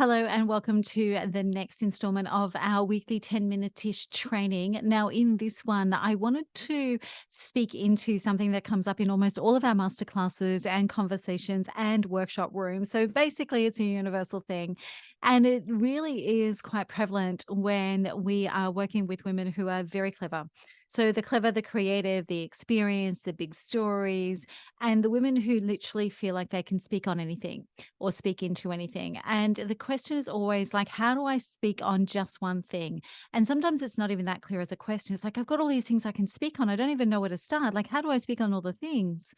Hello and welcome to the next installment of our weekly 10-minute-ish training. Now, in this one, I wanted to speak into something that comes up in almost all of our masterclasses and conversations and workshop rooms. So basically, it's a universal thing. And it really is quite prevalent when we are working with women who are very clever. So the clever, the creative, the experience, the big stories, and the women who literally feel like they can speak on anything or speak into anything. And the question is always like, how do I speak on just one thing? And sometimes it's not even that clear as a question. It's like, I've got all these things I can speak on. I don't even know where to start. Like, how do I speak on all the things?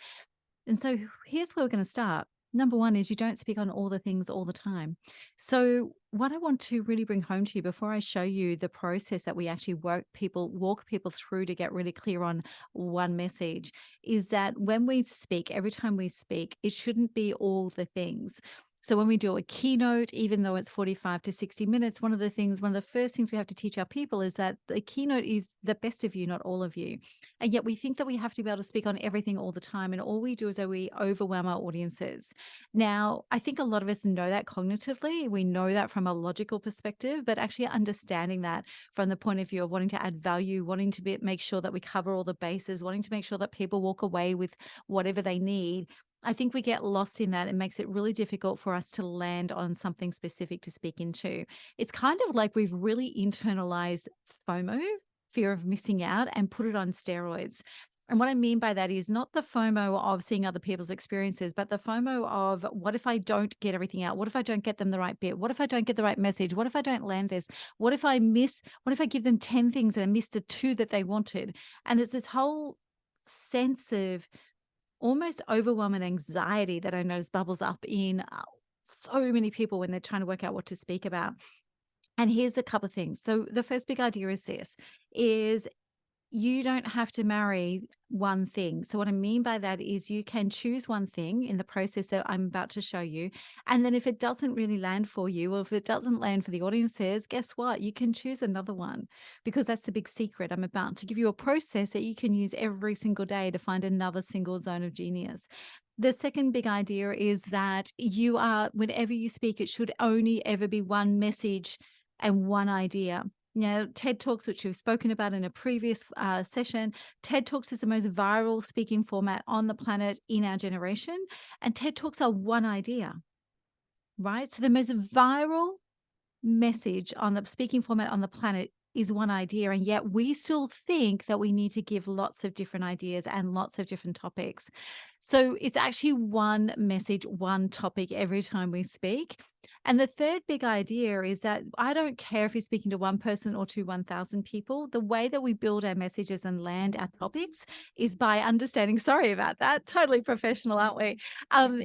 And so here's where we're going to start. Number one is you don't speak on all the things all the time. So, what I want to really bring home to you before I show you the process that we actually walk people through to get really clear on one message is that when we speak, every time we speak, it shouldn't be all the things. So when we do a keynote, even though it's 45 to 60 minutes, one of the first things we have to teach our people is that the keynote is the best of you, not all of you. And yet we think that we have to be able to speak on everything all the time. And all we do is that we overwhelm our audiences. Now, I think a lot of us know that cognitively. We know that from a logical perspective, but actually understanding that from the point of view of wanting to add value, wanting to make sure that we cover all the bases, wanting to make sure that people walk away with whatever they need. I think we get lost in that. It makes it really difficult for us to land on something specific to speak into. It's kind of like we've really internalized FOMO, fear of missing out, and put it on steroids. And what I mean by that is not the FOMO of seeing other people's experiences, but the FOMO of what if I don't get everything out? What if I don't get them the right bit? What if I don't get the right message? What if I don't land this? What if I give them 10 things and I miss the two that they wanted? And there's this whole sense of almost overwhelm and anxiety that I notice bubbles up in so many people when they're trying to work out what to speak about. And here's a couple of things. So the first big idea is this is you don't have to marry one thing. So what I mean by that is you can choose one thing in the process that I'm about to show you. And then if it doesn't really land for you, or if it doesn't land for the audiences, guess what? You can choose another one because that's the big secret. I'm about to give you a process that you can use every single day to find another single zone of genius. The second big idea is that whenever you speak, it should only ever be one message and one idea. TED Talks, which we've spoken about in a previous session, TED Talks is the most viral speaking format on the planet in our generation. And TED Talks are one idea, right? So the most viral message on the speaking format on the planet is one idea. And yet we still think that we need to give lots of different ideas and lots of different topics. So it's actually one message, one topic every time we speak. And the third big idea is that I don't care if you're speaking to one person or to 1,000 people. The way that we build our messages and land our topics is by understanding, sorry about that, totally professional, aren't we?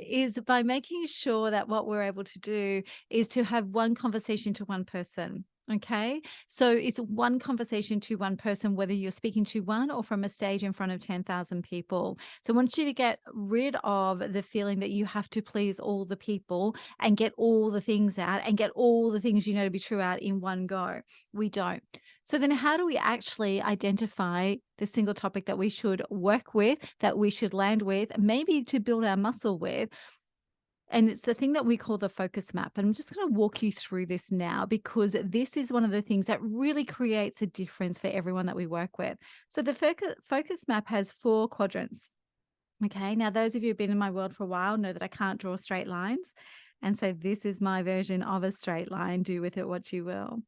Is by making sure that what we're able to do is to have one conversation to one person. Okay. So it's one conversation to one person, whether you're speaking to one or from a stage in front of 10,000 people. So I want you to get rid of the feeling that you have to please all the people and get all the things out and get all the things you know to be true out in one go. We don't. So then how do we actually identify the single topic that we should work with, that we should land with, maybe to build our muscle with? And it's the thing that we call the focus map. And I'm just going to walk you through this now because this is one of the things that really creates a difference for everyone that we work with. So the focus map has 4 quadrants. Okay. Now, those of you who've been in my world for a while know that I can't draw straight lines. And so this is my version of a straight line. Do with it what you will.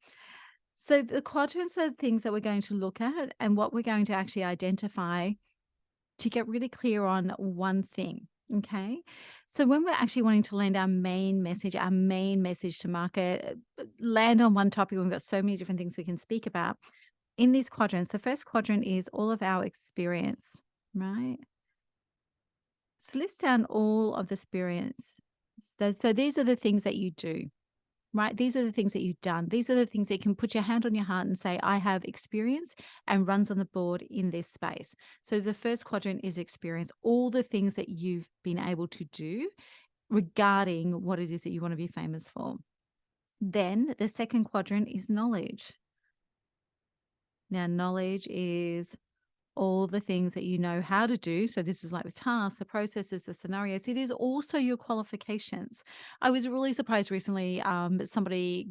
So the quadrants are things that we're going to look at and what we're going to actually identify to get really clear on one thing. Okay. So when we're actually wanting to land our main message to market, land on one topic, we've got so many different things we can speak about. In these quadrants, the first quadrant is all of our experience, right? So list down all of the experience. So these are the things that you do, right? These are the things that you've done. These are the things that you can put your hand on your heart and say, I have experience and runs on the board in this space. So the first quadrant is experience, all the things that you've been able to do regarding what it is that you want to be famous for. Then the second quadrant is knowledge. Now, knowledge is all the things that you know how to do. So this is like the tasks, the processes, the scenarios. It is also your qualifications. I was really surprised recently. Somebody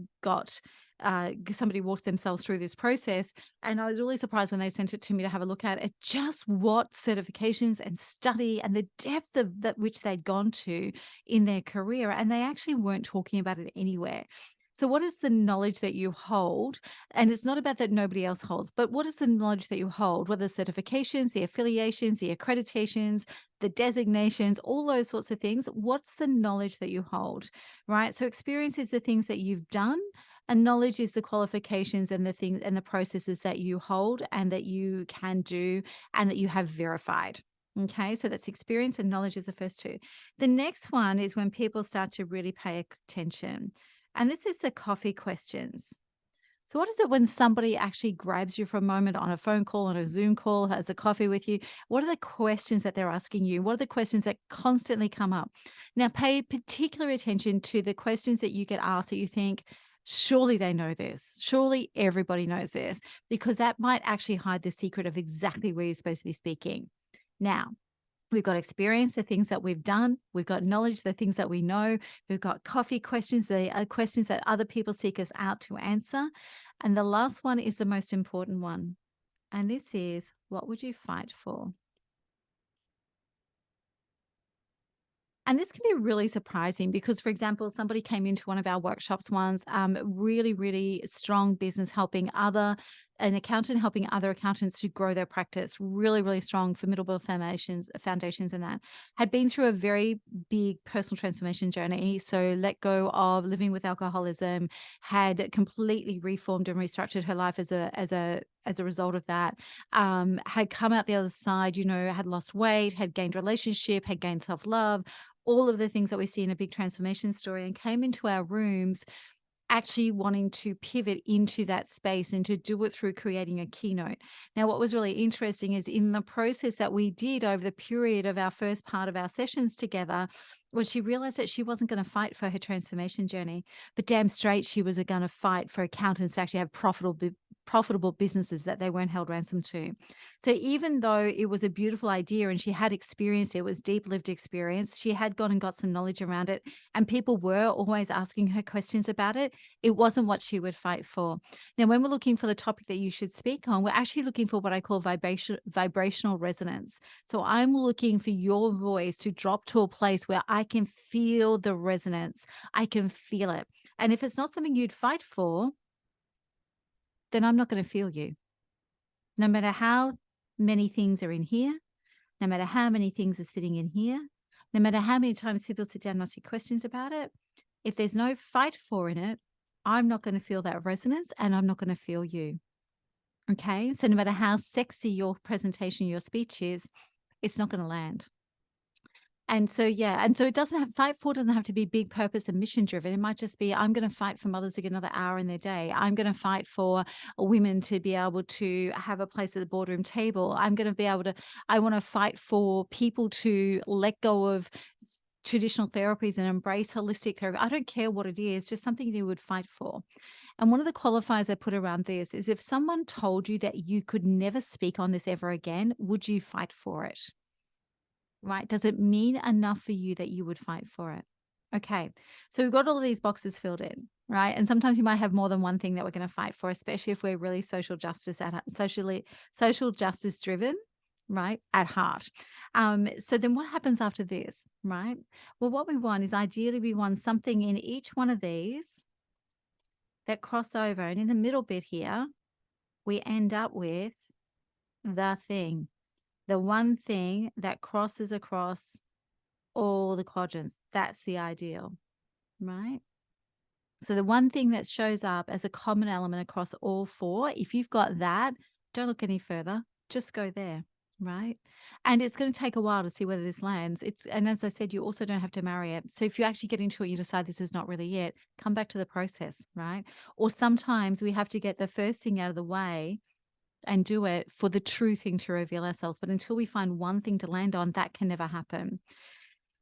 walked themselves through this process, and I was really surprised when they sent it to me to have a look at just what certifications and study and the depth of that which they'd gone to in their career, and they actually weren't talking about it anywhere. So, what is the knowledge that you hold? And it's not about that nobody else holds, but what is the knowledge that you hold? What are the certifications, the affiliations, the accreditations, the designations, all those sorts of things? What's the knowledge that you hold, right? So, experience is the things that you've done, and knowledge is the qualifications and the things and the processes that you hold and that you can do and that you have verified. Okay, so that's experience and knowledge is the first two. The next one is when people start to really pay attention. And this is the coffee questions. So, what is it when somebody actually grabs you for a moment on a phone call, on a Zoom call, has a coffee with you? What are the questions that they're asking you? What are the questions that constantly come up? Now, pay particular attention to the questions that you get asked that you think, surely they know this. Surely everybody knows this, because that might actually hide the secret of exactly where you're supposed to be speaking. Now, we've got experience, the things that we've done. We've got knowledge, the things that we know. We've got coffee questions, the questions that other people seek us out to answer. And the last one is the most important one. And this is, what would you fight for? And this can be really surprising because, for example, somebody came into one of our workshops once, really, really strong business an accountant helping other accountants to grow their practice, really, really strong, formidable foundations in that. Had been through a very big personal transformation journey. So let go of living with alcoholism, had completely reformed and restructured her life as a result of that. Had come out the other side, had lost weight, had gained relationship, had gained self-love, all of the things that we see in a big transformation story, and came into our rooms actually wanting to pivot into that space and to do it through creating a keynote. Now, what was really interesting is in the process that we did over the period of our first part of our sessions together, was she realized that she wasn't going to fight for her transformation journey, but damn straight she was going to fight for accountants to actually have profitable businesses that they weren't held ransom to. So even though it was a beautiful idea and she had experienced it, was deep lived experience, she had gone and got some knowledge around it, and people were always asking her questions about it. It wasn't what she would fight for. Now, when we're looking for the topic that you should speak on, we're actually looking for what I call vibrational resonance. So I'm looking for your voice to drop to a place where I can feel the resonance. I can feel it. And if it's not something you'd fight for, then I'm not going to feel you. No matter how many things are in here, no matter how many things are sitting in here, no matter how many times people sit down and ask you questions about it, if there's no fight for in it, I'm not going to feel that resonance and I'm not going to feel you. Okay. So no matter how sexy your presentation, your speech is, it's not going to land. And so, yeah, and so it doesn't have to be big purpose and mission driven. It might just be, I'm going to fight for mothers to get another hour in their day. I'm going to fight for women to be able to have a place at the boardroom table. I want to fight for people to let go of traditional therapies and embrace holistic therapy. I don't care what it is, just something you would fight for. And one of the qualifiers I put around this is, if someone told you that you could never speak on this ever again, would you fight for it? Right? Does it mean enough for you that you would fight for it? Okay. So we've got all of these boxes filled in, right? And sometimes you might have more than one thing that we're going to fight for, especially if we're really social justice driven, right? At heart. So then what happens after this, right? Well, what we want is, ideally we want something in each one of these that cross over. And in the middle bit here, we end up with the thing, the one thing that crosses across all the quadrants. That's the ideal, right? So the one thing that shows up as a common element across all four, if you've got that, don't look any further, just go there, right? And it's going to take a while to see whether this lands. And as I said, you also don't have to marry it. So if you actually get into it, you decide this is not really it, come back to the process, right? Or sometimes we have to get the first thing out of the way and do it for the true thing to reveal ourselves. But until we find one thing to land on, that can never happen.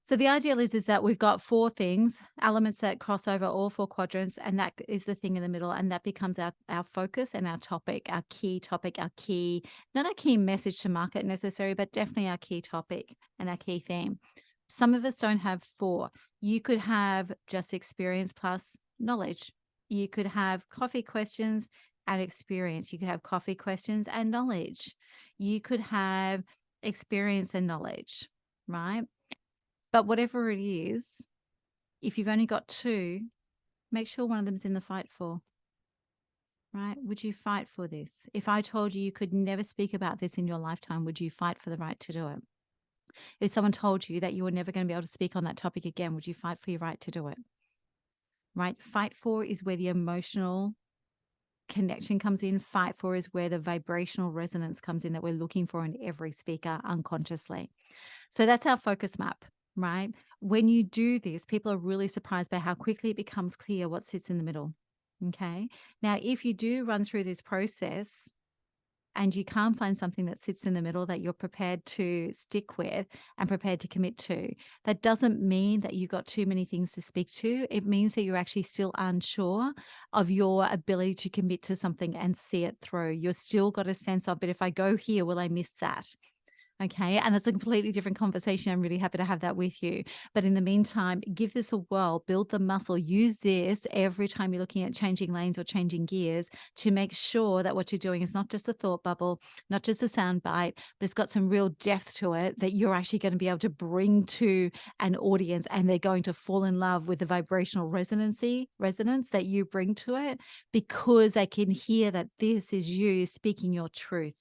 So the ideal is that we've got 4 things, elements that cross over all 4 quadrants, and that is the thing in the middle, and that becomes our focus and our topic, our key not our key message to market necessary, but definitely our key topic and our key theme. Some of us don't have 4. You could have just experience plus knowledge. You could have coffee questions and experience. You could have coffee questions and knowledge. You could have experience and knowledge, right? But whatever it is, if you've only got 2, make sure one of them's in the fight for, right? Would you fight for this? If I told you you could never speak about this in your lifetime, would you fight for the right to do it? If someone told you that you were never going to be able to speak on that topic again, would you fight for your right to do it? Right? Fight for is where the emotional connection comes in. Fight for is where the vibrational resonance comes in that we're looking for in every speaker unconsciously. So that's our focus map, right? When you do this, people are really surprised by how quickly it becomes clear what sits in the middle. Okay. Now, if you do run through this process and you can't find something that sits in the middle that you're prepared to stick with and prepared to commit to, that doesn't mean that you've got too many things to speak to. It means that you're actually still unsure of your ability to commit to something and see it through. You're still got a sense of, but if I go here, will I miss that? Okay. And that's a completely different conversation. I'm really happy to have that with you. But in the meantime, give this a whirl, build the muscle, use this every time you're looking at changing lanes or changing gears to make sure that what you're doing is not just a thought bubble, not just a sound bite, but it's got some real depth to it that you're actually going to be able to bring to an audience and they're going to fall in love with the vibrational resonance that you bring to it because they can hear that this is you speaking your truth.